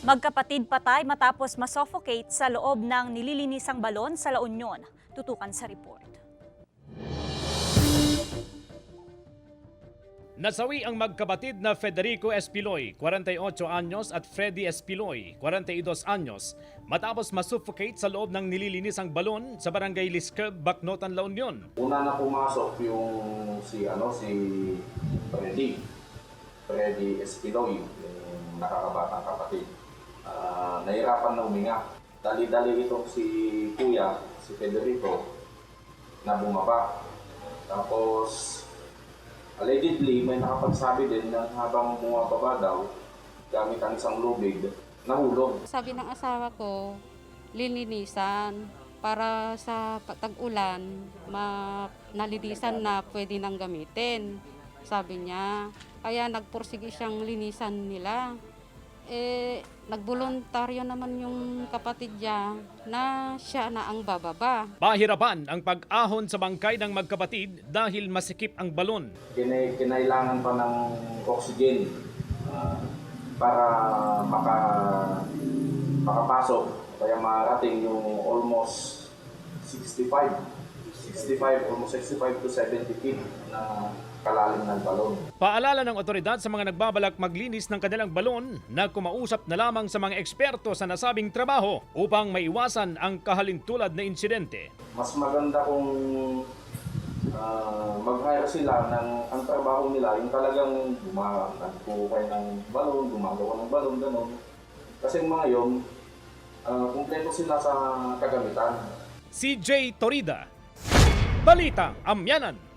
Magkapatid patay matapos masuffocate sa loob ng nililinisang balon sa La Union. Tutukan sa report. Nasawi ang magkapatid na Federico Espiloy, 48 anyos at Freddy Espiloy, 42 anyos matapos masuffocate sa loob ng nililinisang balon sa barangay Liscab, Bacnotan, La Union. Una na pumasok yung si Freddy Espiloy, yung nakakabatang kapatid. Nahirapan na huminga. Dali-dali itong si Kuya, si Federico, na bumaba. Tapos allegedly, may nakapagsabi din na habang bumababa daw, gamit ang isang lubig, nahulog. Sabi ng asawa ko, lilinisan para sa tag-ulan, nalinisan na pwede nang gamitin. Sabi niya, kaya nagpursige siyang linisan nila. Nagboluntaryo naman yung kapatid niya na siya na ang bababa. Pahirapan ang pag-ahon sa bangkay ng magkapatid dahil masikip ang balon. Kinailangan pa ng oxygen para makapasok. Kaya marating yung almost 65 to 70 feet na kalalim ng balon. Paalala ng otoridad sa mga nagbabalak maglinis ng kanilang balon na kumausap na lamang sa mga eksperto sa nasabing trabaho upang maiwasan ang kahalintulad na insidente. Mas maganda kung mag-hire sila ng ang trabaho nila, yung talagang nagpukay ng balon, gumagawa ng balon, gano'n. Kasi mga yun, kumpleto sila sa kagamitan. CJ Torida, Balita Amyanan.